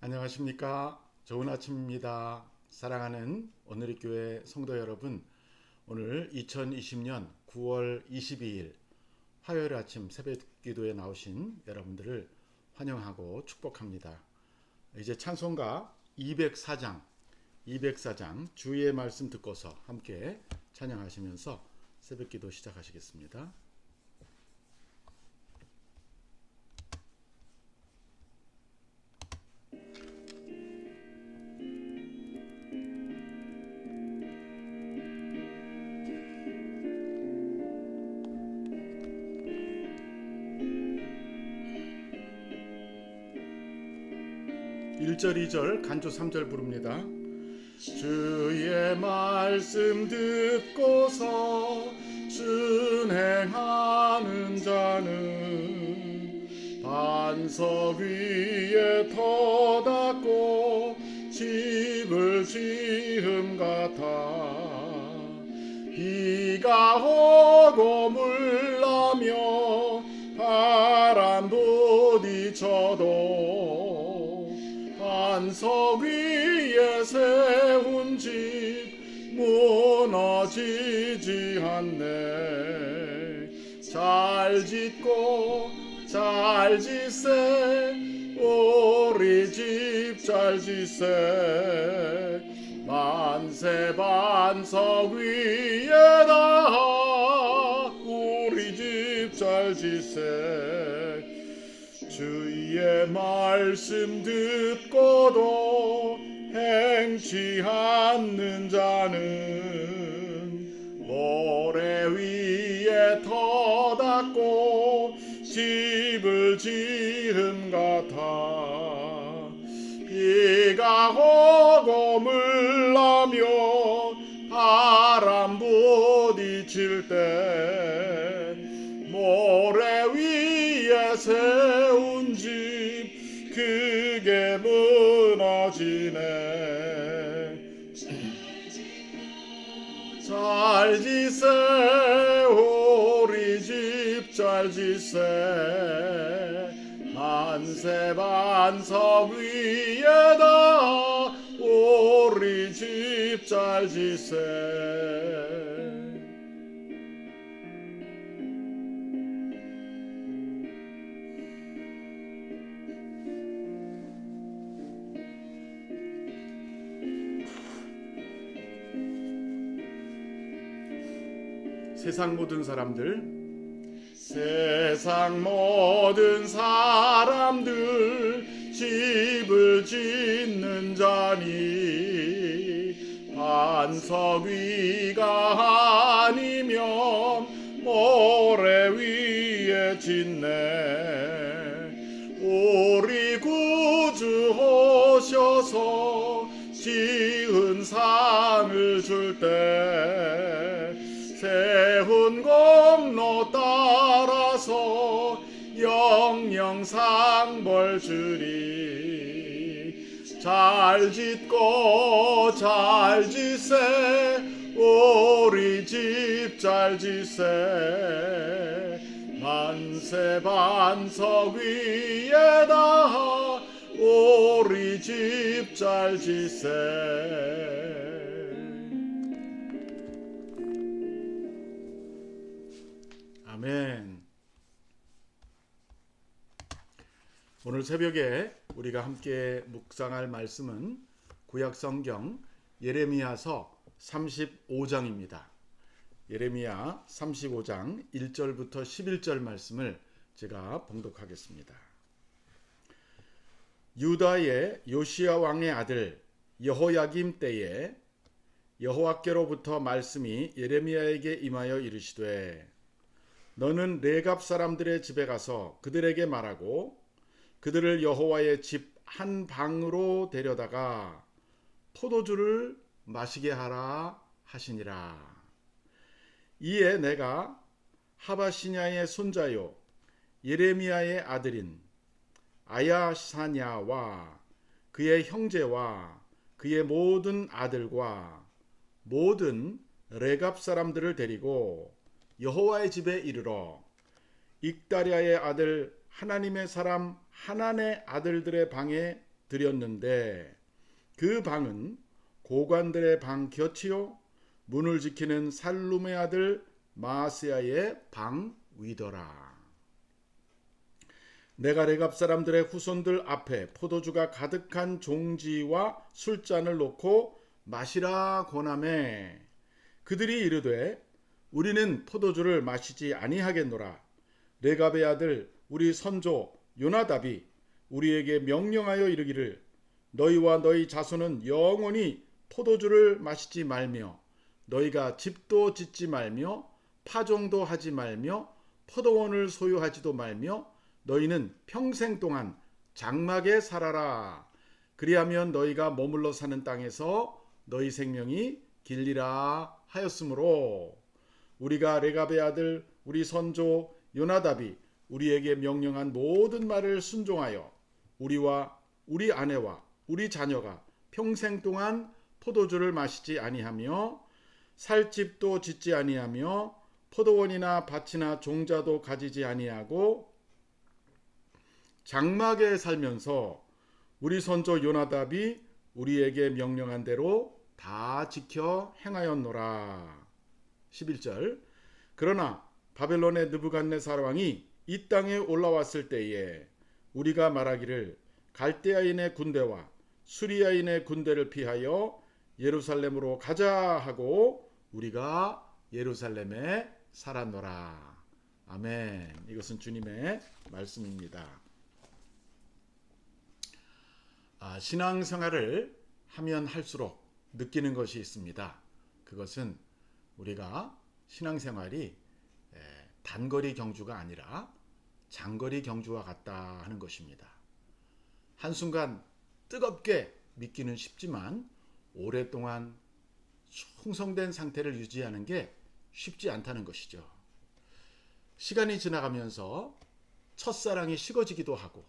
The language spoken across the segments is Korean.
안녕하십니까. 좋은 아침입니다. 사랑하는 오늘의 교회 성도 여러분, 오늘 2020년 9월 22일 화요일 아침 새벽 기도에 나오신 여러분들을 환영하고 축복합니다. 이제 찬송가 204장 주의 말씀 듣고서 함께 찬양하시면서 새벽 기도 시작하시겠습니다. 1절 2절 간주 3절 부릅니다. 주의 말씀 듣고서 순행하는 자는 반석 위에 터닫고 집을 지음 같아. 비가 오고 물나며 바람 부딪혀도 반석 위에 세운 집 무너지지 않네. 잘 짓고 잘 짓세 우리 집 잘 짓세. 만세 반석 위에다 우리 집 잘 짓세. 주의 말씀 듣고도 행치 않는 자는 모래 위에 터닫고 집을 지음 같아. 비가 오고 물나며 바람 부딪힐 때 모래 위에 세운 집 그게 무너지네. 잘 짓세 우리 집 잘 짓세. 만세 반석 위에다 우리 집 잘 짓세. 세상 모든 사람들 집을 짓는 자니 반석 위가 아니면 모래 위에 짓네. 우리 구주 오셔서 지은 상을 줄 때 세운 공로 따라서 영영상 벌 주리. 잘 짓고 잘 짓세 우리 집 잘 짓세. 만세 반석 위에다 우리 집 잘 짓세. 아멘. 오늘 새벽에 우리가 함께 묵상할 말씀은 구약성경 예레미야서 35장입니다. 예레미야 35장 1절부터 11절 말씀을 제가 봉독하겠습니다. 유다의 요시야 왕의 아들 여호야김 때에 여호와께로부터 말씀이 예레미야에게 임하여 이르시되 너는 레갑 사람들의 집에 가서 그들에게 말하고 그들을 여호와의 집 한 방으로 데려다가 포도주를 마시게 하라 하시니라. 이에 내가 하바시냐의 손자요 예레미야의 아들인 아야사냐와 그의 형제와 그의 모든 아들과 모든 레갑 사람들을 데리고 여호와의 집에 이르러 익다랴의 아들 하나님의 사람 하난의 아들들의 방에 드렸는데 그 방은 고관들의 방 곁이요 문을 지키는 살룸의 아들 마아세야의 방 위더라. 내가 레갑 사람들의 후손들 앞에 포도주가 가득한 종지와 술잔을 놓고 마시라 권하매 그들이 이르되 우리는 포도주를 마시지 아니하겠노라. 레갑의 아들 우리 선조 요나답이 우리에게 명령하여 이르기를 너희와 너희 자손은 영원히 포도주를 마시지 말며 너희가 집도 짓지 말며 파종도 하지 말며 포도원을 소유하지도 말며 너희는 평생 동안 장막에 살아라. 그리하면 너희가 머물러 사는 땅에서 너희 생명이 길리라 하였으므로 우리가 레갑의 아들 우리 선조 요나답이 우리에게 명령한 모든 말을 순종하여 우리와 우리 아내와 우리 자녀가 평생 동안 포도주를 마시지 아니하며 살 집도 짓지 아니하며 포도원이나 밭이나 종자도 가지지 아니하고 장막에 살면서 우리 선조 요나답이 우리에게 명령한 대로 다 지켜 행하였노라. 11절 그러나 바벨론의 느부갓네살 왕이 이 땅에 올라왔을 때에 우리가 말하기를 갈대아인의 군대와 수리아인의 군대를 피하여 예루살렘으로 가자 하고 우리가 예루살렘에 살았노라. 아멘. 이것은 주님의 말씀입니다. 신앙생활을 하면 할수록 느끼는 것이 있습니다. 그것은 우리가 신앙생활이 단거리 경주가 아니라 장거리 경주와 같다 하는 것입니다. 한순간 뜨겁게 믿기는 쉽지만 오랫동안 충성된 상태를 유지하는 게 쉽지 않다는 것이죠. 시간이 지나가면서 첫사랑이 식어지기도 하고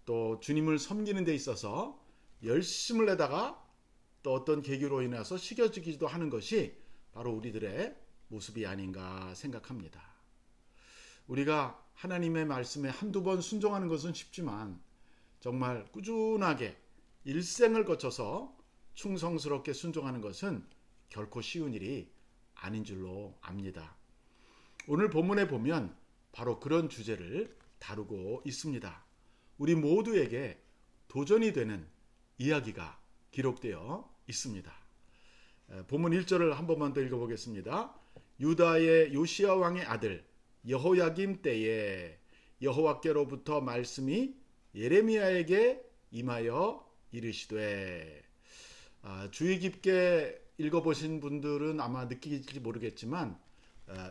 또 주님을 섬기는 데 있어서 열심을 내다가 또 어떤 계기로 인해서 식어지기도 하는 것이 바로 우리들의 모습이 아닌가 생각합니다. 우리가 하나님의 말씀에 한두 번 순종하는 것은 쉽지만 정말 꾸준하게 일생을 거쳐서 충성스럽게 순종하는 것은 결코 쉬운 일이 아닌 줄로 압니다. 오늘 본문에 보면 바로 그런 주제를 다루고 있습니다. 우리 모두에게 도전이 되는 이야기가 기록되어 있습니다. 본문 1절을 한 번만 더 읽어보겠습니다. 유다의 요시야 왕의 아들 여호야김 때에 여호와께로부터 말씀이 예레미야에게 임하여 이르시되 주의 깊게 읽어보신 분들은 아마 느끼실지 모르겠지만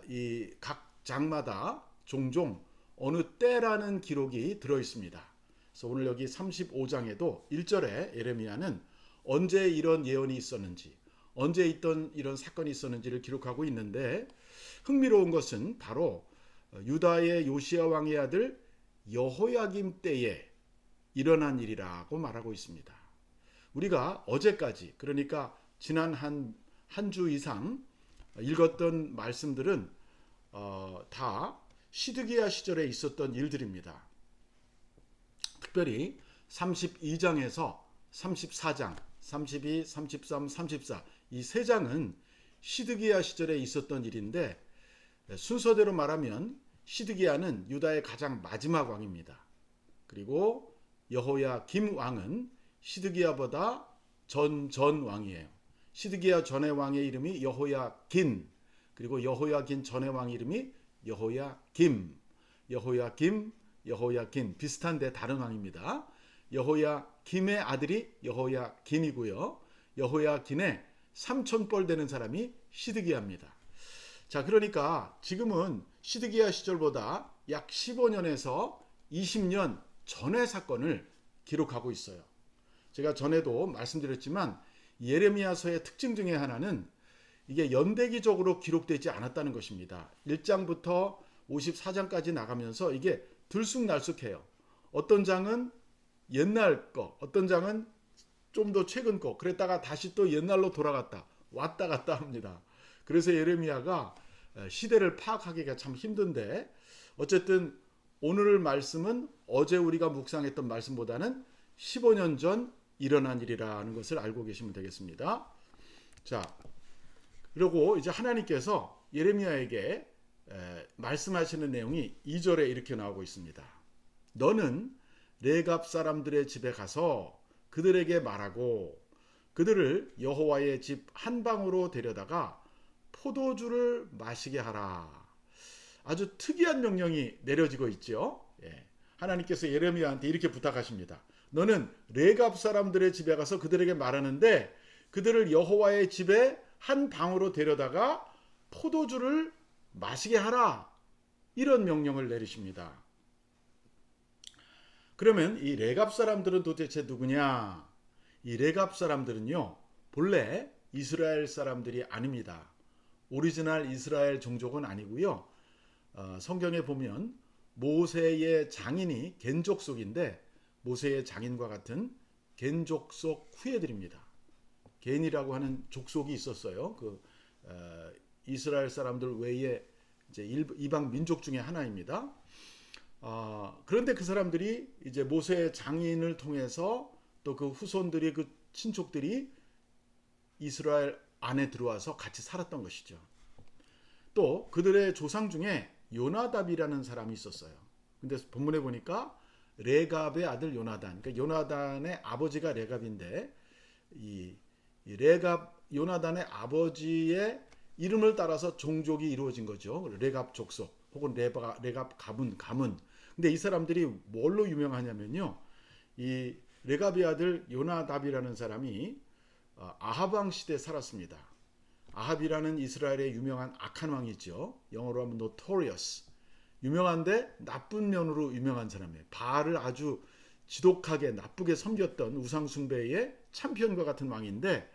이 각 장마다 종종 어느 때라는 기록이 들어 있습니다. 그래서 오늘 여기 35장에도 1절에 예레미야는 언제 이런 예언이 있었는지 언제 있던 이런 사건이 있었는지를 기록하고 있는데 흥미로운 것은 바로 유다의 요시야 왕의 아들 여호야김 때에 일어난 일이라고 말하고 있습니다. 우리가 어제까지 그러니까 지난 한 주 이상 읽었던 말씀들은 다 시드기야 시절에 있었던 일들입니다. 특별히 32장에서 34장, 32, 33, 34 이 세 장은 시드기야 시절에 있었던 일인데 순서대로 말하면 시드기야는 유다의 가장 마지막 왕입니다. 그리고 여호야김 왕은 시드기야보다 전 왕이에요. 시드기야 전의 왕의 이름이 여호야긴, 그리고 여호야긴 전의 왕 이름이 여호야김, 여호야긴 비슷한데 다른 왕입니다. 여호야김의 아들이 여호야긴이고요. 여호야긴의 삼촌뻘 되는 사람이 시드기야입니다. 자, 그러니까 지금은 시드기야 시절보다 약 15년에서 20년 전의 사건을 기록하고 있어요. 제가 전에도 말씀드렸지만 예레미야서의 특징 중에 하나는 이게 연대기적으로 기록되지 않았다는 것입니다. 1장부터 54장까지 나가면서 이게 들쑥날쑥해요. 어떤 장은 옛날 거, 어떤 장은 좀 더 최근 거, 그랬다가 다시 또 옛날로 돌아갔다 왔다 갔다 합니다. 그래서 예레미야가 시대를 파악하기가 참 힘든데 어쨌든 오늘 말씀은 어제 우리가 묵상했던 말씀보다는 15년 전 일어난 일이라는 것을 알고 계시면 되겠습니다. 자, 그리고 이제 하나님께서 예레미야에게 말씀하시는 내용이 2절에 이렇게 나오고 있습니다. 너는 레갑 사람들의 집에 가서 그들에게 말하고 그들을 여호와의 집 한 방으로 데려다가 포도주를 마시게 하라. 아주 특이한 명령이 내려지고 있죠. 하나님께서 예레미야한테 이렇게 부탁하십니다. 너는 레갑 사람들의 집에 가서 그들에게 말하는데 그들을 여호와의 집에 한 방으로 데려다가 포도주를 마시게 하라. 이런 명령을 내리십니다. 그러면 이 레갑 사람들은 도대체 누구냐? 이 레갑 사람들은요, 본래 이스라엘 사람들이 아닙니다. 오리지널 이스라엘 종족은 아니고요. 성경에 보면 모세의 장인이 겐족속인데 모세의 장인과 같은 겐족속 후예들입니다. 겐이라고 하는 족속이 있었어요. 이스라엘 사람들 외에 이제 이방 민족 중에 하나입니다. 그런데 그 사람들이 이제 모세의 장인을 통해서 또 그 후손들이 그 친족들이 이스라엘 안에 들어와서 같이 살았던 것이죠. 또 그들의 조상 중에 요나답이라는 사람이 있었어요. 근데 본문에 보니까 레갑의 아들 요나단, 그러니까 요나단의 아버지가 레갑인데 이 레갑 요나단의 아버지의 이름을 따라서 종족이 이루어진 거죠. 레갑 족속 혹은 레갑 가문. 근데 이 사람들이 뭘로 유명하냐면요. 이 레갑의 아들 요나답이라는 사람이 아합 왕 시대에 살았습니다. 아합이라는 이스라엘의 유명한 악한 왕이 있죠. 영어로 하면 notorious. 유명한데 나쁜 면으로 유명한 사람이에요. 바알을 아주 지독하게 나쁘게 섬겼던 우상숭배의 챔피언과 같은 왕인데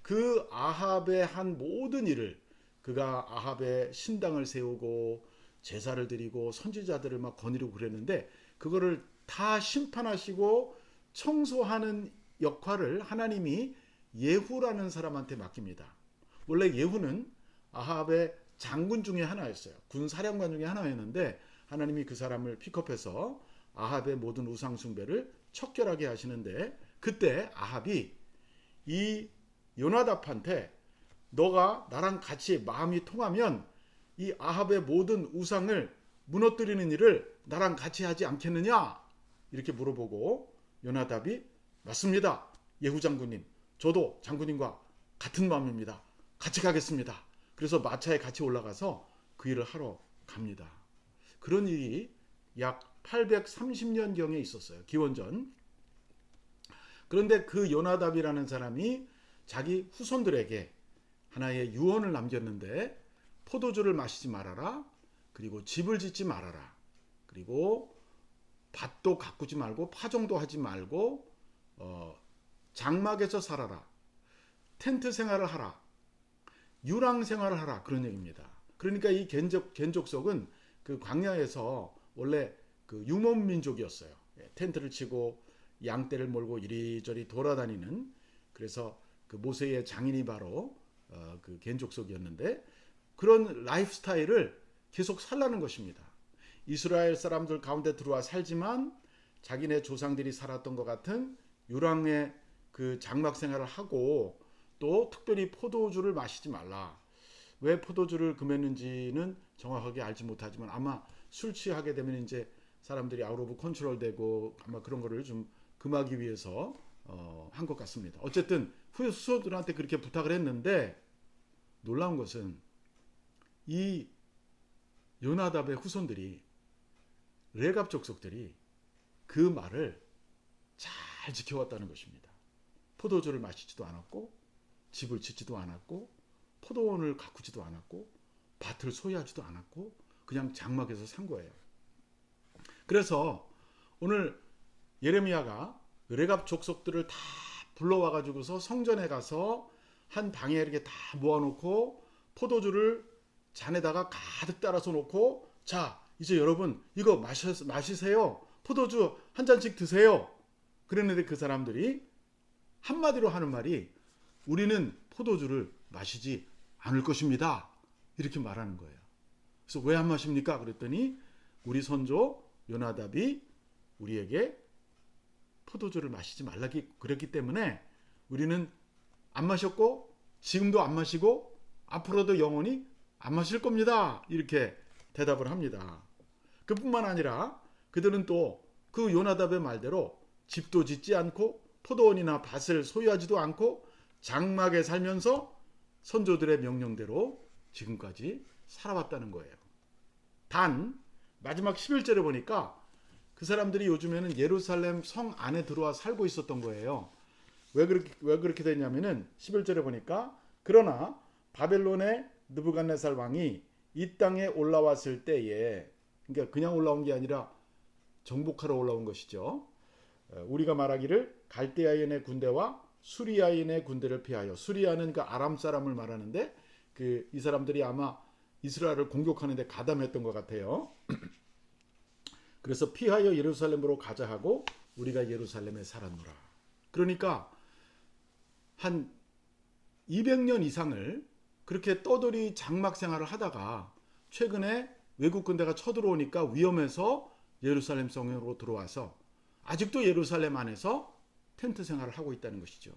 그 아합의 한 모든 일을 그가 아합의 신당을 세우고 제사를 드리고 선지자들을 막 거느리고 그랬는데 그거를 다 심판하시고 청소하는 역할을 하나님이 예후라는 사람한테 맡깁니다. 원래 예후는 아합의 장군 중에 하나였어요. 군사령관 중에 하나였는데 하나님이 그 사람을 픽업해서 아합의 모든 우상 숭배를 척결하게 하시는데 그때 아합이 이 요나답한테 너가 나랑 같이 마음이 통하면 이 아합의 모든 우상을 무너뜨리는 일을 나랑 같이 하지 않겠느냐? 이렇게 물어보고 요나답이 맞습니다. 예후 장군님. 저도 장군님과 같은 마음입니다. 같이 가겠습니다. 그래서 마차에 같이 올라가서 그 일을 하러 갑니다. 그런 일이 약 830년경에 있었어요. 기원전. 그런데 그 요나답이라는 사람이 자기 후손들에게 하나의 유언을 남겼는데 포도주를 마시지 말아라. 그리고 집을 짓지 말아라. 그리고 밭도 가꾸지 말고 파종도 하지 말고 장막에서 살아라. 텐트 생활을 하라. 유랑 생활을 하라. 그런 얘기입니다. 그러니까 이 겐족속은 그 광야에서 원래 그 유목 민족이었어요. 텐트를 치고 양떼를 몰고 이리저리 돌아다니는 그래서 그 모세의 장인이 바로 그 겐족속이었는데 그런 라이프 스타일을 계속 살라는 것입니다. 이스라엘 사람들 가운데 들어와 살지만 자기네 조상들이 살았던 것 같은 유랑의 그 장막 생활을 하고 또 특별히 포도주를 마시지 말라. 왜 포도주를 금했는지는 정확하게 알지 못하지만 아마 술 취하게 되면 이제 사람들이 아웃 오브 컨트롤 되고 아마 그런 거를 좀 금하기 위해서 한 것 같습니다. 어쨌든 후손들한테 그렇게 부탁을 했는데 놀라운 것은 이 요나답의 후손들이 레갑 족속들이 그 말을 잘 지켜왔다는 것입니다. 포도주를 마시지도 않았고 집을 짓지도 않았고 포도원을 가꾸지도 않았고 밭을 소유하지도 않았고 그냥 장막에서 산 거예요. 그래서 오늘 예레미야가 레갑 족속들을 다 불러와 가지고서 성전에 가서 한 방에 이렇게 다 모아놓고 포도주를 잔에다가 가득 따라서 놓고 자 이제 여러분 이거 마시세요. 포도주 한 잔씩 드세요. 그랬는데 그 사람들이 한마디로 하는 말이 우리는 포도주를 마시지 않을 것입니다. 이렇게 말하는 거예요. 그래서 왜 안 마십니까? 그랬더니 우리 선조 요나답이 우리에게 포도주를 마시지 말라기 그랬기 때문에 우리는 안 마셨고 지금도 안 마시고 앞으로도 영원히 안 마실 겁니다. 이렇게 대답을 합니다. 그뿐만 아니라 그들은 또 그 요나답의 말대로 집도 짓지 않고 포도원이나 밭을 소유하지도 않고 장막에 살면서 선조들의 명령대로 지금까지 살아왔다는 거예요. 단 마지막 11절에 보니까 그 사람들이 요즘에는 예루살렘 성 안에 들어와 살고 있었던 거예요. 왜 그렇게 됐냐면은 11절에 보니까 그러나 바벨론의 느부갓네살 왕이 이 땅에 올라왔을 때에, 그러니까 그냥 올라온 게 아니라 정복하러 올라온 것이죠. 우리가 말하기를 갈대아인의 군대와 수리아인의 군대를 피하여, 수리아는 그 아람 사람을 말하는데 이 사람들이 아마 이스라엘을 공격하는데 가담했던 것 같아요. 그래서 피하여 예루살렘으로 가자 하고 우리가 예루살렘에 살았노라. 그러니까 한 200년 이상을 그렇게 떠돌이 장막 생활을 하다가 최근에 외국 군대가 쳐들어오니까 위험해서 예루살렘 성으로 들어와서 아직도 예루살렘 안에서 텐트 생활을 하고 있다는 것이죠.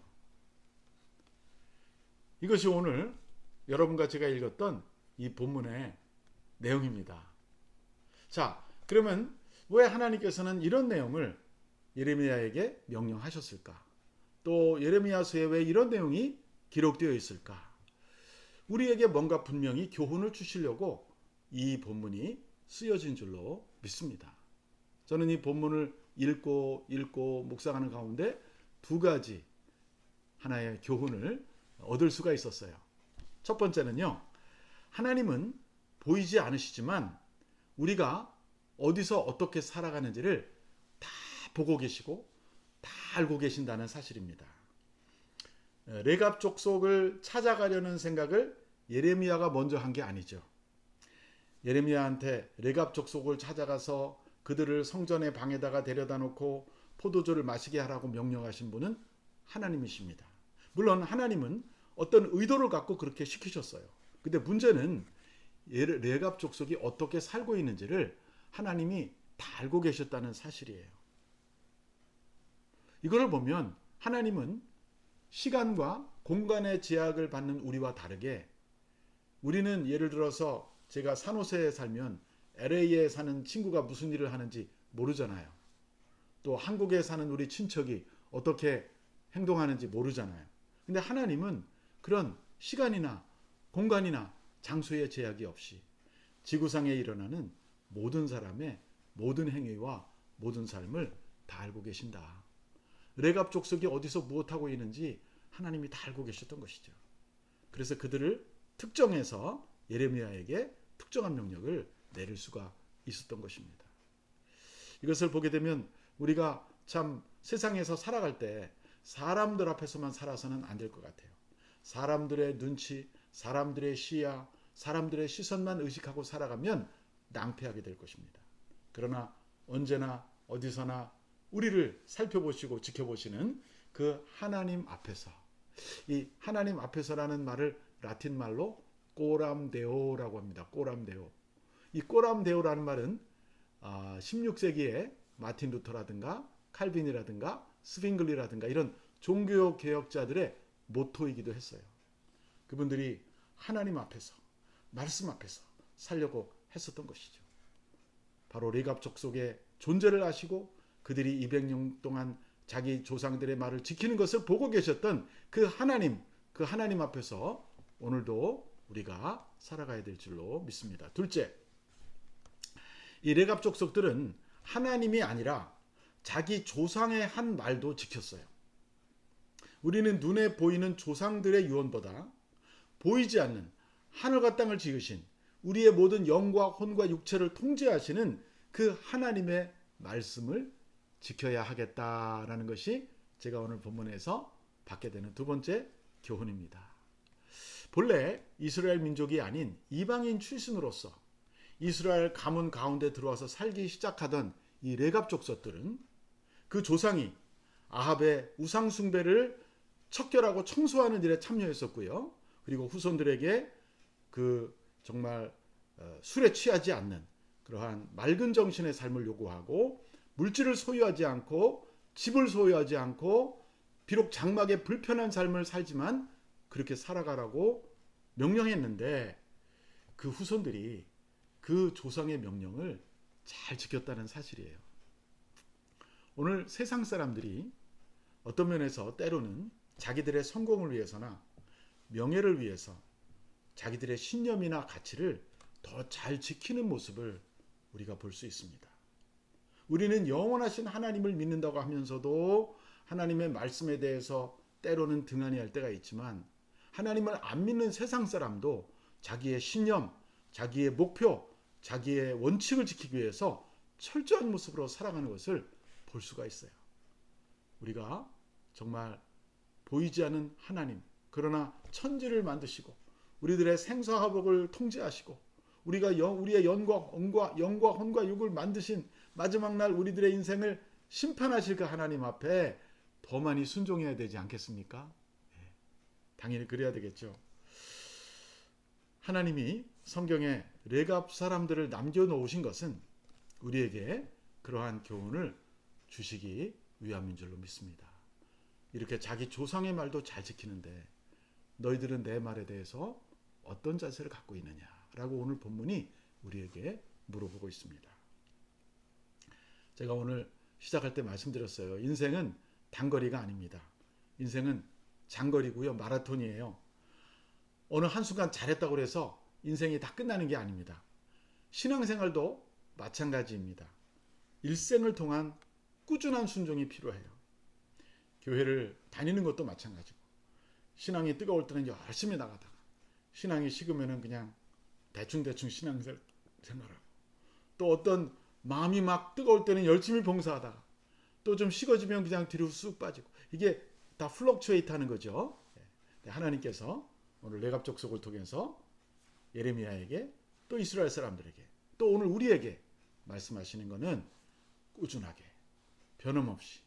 이것이 오늘 여러분과 제가 읽었던 이 본문의 내용입니다. 자, 그러면 왜 하나님께서는 이런 내용을 예레미야에게 명령하셨을까? 또 예레미야서에 왜 이런 내용이 기록되어 있을까? 우리에게 뭔가 분명히 교훈을 주시려고 이 본문이 쓰여진 줄로 믿습니다. 저는 이 본문을 읽고 묵상하는 가운데 두 가지 하나의 교훈을 얻을 수가 있었어요. 첫 번째는요, 하나님은 보이지 않으시지만 우리가 어디서 어떻게 살아가는지를 다 보고 계시고 다 알고 계신다는 사실입니다. 레갑 족속을 찾아가려는 생각을 예레미야가 먼저 한 게 아니죠. 예레미야한테 레갑 족속을 찾아가서 그들을 성전의 방에다가 데려다 놓고 포도주를 마시게 하라고 명령하신 분은 하나님이십니다. 물론 하나님은 어떤 의도를 갖고 그렇게 시키셨어요. 근데 문제는 레갑 족속이 어떻게 살고 있는지를 하나님이 다 알고 계셨다는 사실이에요. 이걸 보면 하나님은 시간과 공간의 제약을 받는 우리와 다르게, 우리는 예를 들어서 제가 산호세에 살면 LA에 사는 친구가 무슨 일을 하는지 모르잖아요. 또 한국에 사는 우리 친척이 어떻게 행동하는지 모르잖아요. 근데 하나님은 그런 시간이나 공간이나 장소의 제약이 없이 지구상에 일어나는 모든 사람의 모든 행위와 모든 삶을 다 알고 계신다. 레갑 족속이 어디서 무엇하고 있는지 하나님이 다 알고 계셨던 것이죠. 그래서 그들을 특정해서 예레미야에게 특정한 명령을 내릴 수가 있었던 것입니다. 이것을 보게 되면 우리가 참 세상에서 살아갈 때 사람들 앞에서만 살아서는 안 될 것 같아요. 사람들의 눈치, 사람들의 시야, 사람들의 시선만 의식하고 살아가면 낭패하게 될 것입니다. 그러나 언제나 어디서나 우리를 살펴보시고 지켜보시는 그 하나님 앞에서, 이 하나님 앞에서라는 말을 라틴 말로 꼬람데오라고 합니다. 꼬람데오. 이 꼬람데오라는 말은 16세기에 마틴 루터라든가 칼빈이라든가 스핑글리라든가 이런 종교 개혁자들의 모토이기도 했어요. 그분들이 하나님 앞에서, 말씀 앞에서 살려고 했었던 것이죠. 바로 레갑 족속의 존재를 아시고 그들이 200년 동안 자기 조상들의 말을 지키는 것을 보고 계셨던 그 하나님 앞에서 오늘도 우리가 살아가야 될 줄로 믿습니다. 둘째, 이 레갑 족속들은 하나님이 아니라 자기 조상의 한 말도 지켰어요. 우리는 눈에 보이는 조상들의 유언보다 보이지 않는 하늘과 땅을 지으신 우리의 모든 영과 혼과 육체를 통제하시는 그 하나님의 말씀을 지켜야 하겠다라는 것이 제가 오늘 본문에서 받게 되는 두 번째 교훈입니다. 본래 이스라엘 민족이 아닌 이방인 출신으로서 이스라엘 가문 가운데 들어와서 살기 시작하던 이 레갑 족속들은 그 조상이 아합의 우상 숭배를 척결하고 청소하는 일에 참여했었고요. 그리고 후손들에게 그 정말 술에 취하지 않는 그러한 맑은 정신의 삶을 요구하고 물질을 소유하지 않고 집을 소유하지 않고 비록 장막에 불편한 삶을 살지만 그렇게 살아가라고 명령했는데 그 후손들이 그 조상의 명령을 잘 지켰다는 사실이에요. 오늘 세상 사람들이 어떤 면에서 때로는 자기들의 성공을 위해서나 명예를 위해서 자기들의 신념이나 가치를 더 잘 지키는 모습을 우리가 볼 수 있습니다. 우리는 영원하신 하나님을 믿는다고 하면서도 하나님의 말씀에 대해서 때로는 등한히 할 때가 있지만 하나님을 안 믿는 세상 사람도 자기의 신념, 자기의 목표, 자기의 원칙을 지키기 위해서 철저한 모습으로 살아가는 것을 볼 수가 있어요. 우리가 정말 보이지 않는 하나님, 그러나 천지를 만드시고 우리들의 생사화복을 통제하시고 우리의 영과 혼과 육을 만드신 마지막 날 우리들의 인생을 심판하실 그 하나님 앞에 더 많이 순종해야 되지 않겠습니까? 당연히 그래야 되겠죠. 하나님이 성경에 레갑 사람들을 남겨놓으신 것은 우리에게 그러한 교훈을 주시기 위함인 줄로 믿습니다. 이렇게 자기 조상의 말도 잘 지키는데 너희들은 내 말에 대해서 어떤 자세를 갖고 있느냐라고 오늘 본문이 우리에게 물어보고 있습니다. 제가 오늘 시작할 때 말씀드렸어요. 인생은 단거리가 아닙니다. 인생은 장거리고요. 마라톤이에요. 어느 한순간 잘했다고 해서 인생이 다 끝나는 게 아닙니다. 신앙생활도 마찬가지입니다. 일생을 통한 꾸준한 순종이 필요해요. 교회를 다니는 것도 마찬가지고 신앙이 뜨거울 때는 열심히 나가다가 신앙이 식으면 그냥 대충 신앙생활하고 또 어떤 마음이 막 뜨거울 때는 열심히 봉사하다가 또 좀 식어지면 그냥 뒤로 쑥 빠지고 이게 다 플럭추에이트 하는 거죠. 하나님께서 오늘 레갑 족속을 통해서 예레미야에게 또 이스라엘 사람들에게 또 오늘 우리에게 말씀하시는 것은 꾸준하게 변함없이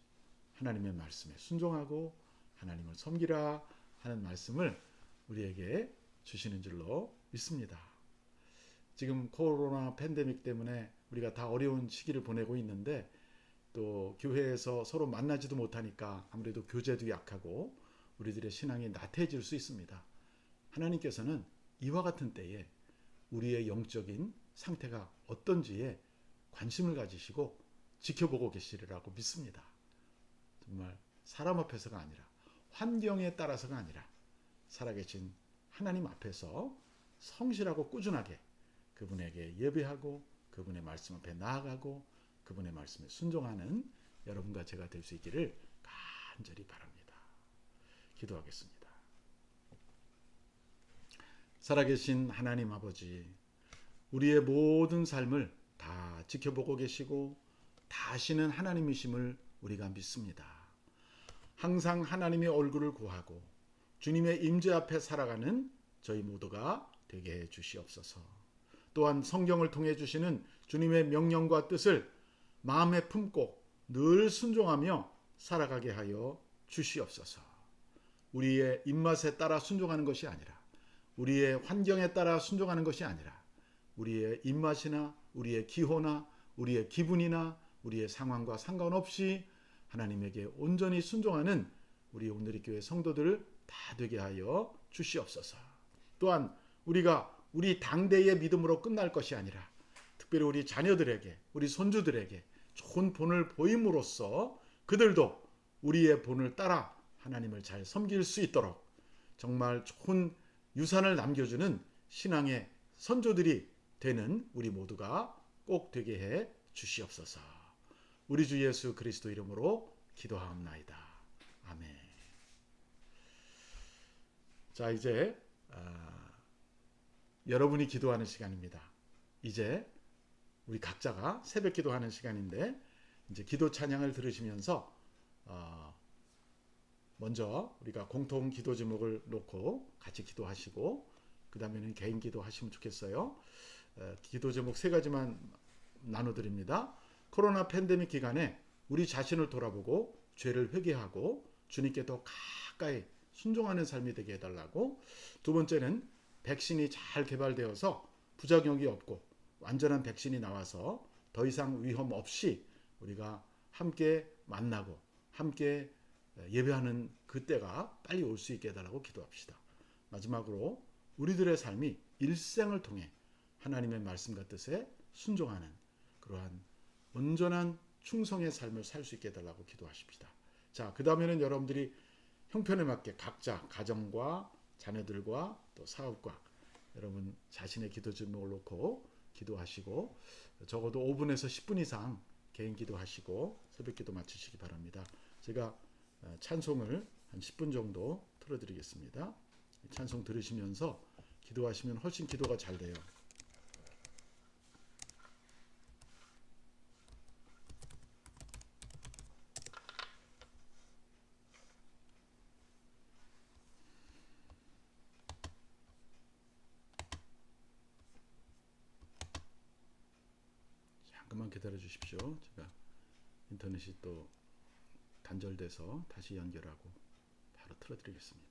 하나님의 말씀에 순종하고 하나님을 섬기라 하는 말씀을 우리에게 주시는 줄로 믿습니다. 지금 코로나 팬데믹 때문에 우리가 다 어려운 시기를 보내고 있는데 또 교회에서 서로 만나지도 못하니까 아무래도 교제도 약하고 우리들의 신앙이 나태해질 수 있습니다. 하나님께서는 이와 같은 때에 우리의 영적인 상태가 어떤지에 관심을 가지시고 지켜보고 계시리라고 믿습니다. 정말 사람 앞에서가 아니라 환경에 따라서가 아니라 살아계신 하나님 앞에서 성실하고 꾸준하게 그분에게 예배하고 그분의 말씀 앞에 나아가고 그분의 말씀에 순종하는 여러분과 제가 될 수 있기를 간절히 바랍니다. 기도하겠습니다. 살아계신 하나님 아버지, 우리의 모든 삶을 다 지켜보고 계시고 다 아시는 하나님이심을 우리가 믿습니다. 항상 하나님의 얼굴을 구하고 주님의 임재 앞에 살아가는 저희 모두가 되게 해 주시옵소서. 또한 성경을 통해 주시는 주님의 명령과 뜻을 마음에 품고 늘 순종하며 살아가게 하여 주시옵소서. 우리의 입맛에 따라 순종하는 것이 아니라 우리의 환경에 따라 순종하는 것이 아니라 우리의 입맛이나 우리의 기호나 우리의 기분이나 우리의 상황과 상관없이 하나님에게 온전히 순종하는 우리 오늘의 교회 성도들을 다 되게 하여 주시옵소서. 또한 우리가 우리 당대의 믿음으로 끝날 것이 아니라 특별히 우리 자녀들에게 우리 손주들에게 좋은 본을 보임으로써 그들도 우리의 본을 따라 하나님을 잘 섬길 수 있도록 정말 좋은 유산을 남겨주는 신앙의 선조들이 되는 우리 모두가 꼭 되게 해 주시옵소서. 우리 주 예수 그리스도 이름으로 기도하옵나이다. 아멘. 자, 이제 여러분이 기도하는 시간입니다. 이제 우리 각자가 새벽 기도하는 시간인데 이제 기도 찬양을 들으시면서 먼저 우리가 공통 기도 제목을 놓고 같이 기도하시고 그 다음에는 개인 기도하시면 좋겠어요. 기도 제목 3가지만 나눠드립니다. 코로나 팬데믹 기간에 우리 자신을 돌아보고 죄를 회개하고 주님께 더 가까이 순종하는 삶이 되게 해달라고. 두 번째는 백신이 잘 개발되어서 부작용이 없고 완전한 백신이 나와서 더 이상 위험 없이 우리가 함께 만나고 함께 예배하는 그때가 빨리 올 수 있게 해달라고 기도합시다. 마지막으로 우리들의 삶이 일생을 통해 하나님의 말씀과 뜻에 순종하는 그러한 온전한 충성의 삶을 살 수 있게 해달라고 기도하십시다. 자, 그 다음에는 여러분들이 형편에 맞게 각자 가정과 자녀들과 또 사업과 여러분 자신의 기도 제목을 놓고 기도하시고 적어도 5분에서 10분 이상 개인 기도하시고 새벽 기도 마치시기 바랍니다. 제가 찬송을 한 10분 정도 틀어드리겠습니다. 찬송 들으시면서 기도하시면 훨씬 기도가 잘 돼요. 잠깐만 기다려 주십시오. 제가 인터넷이 또 단절돼서 다시 연결하고 바로 틀어드리겠습니다.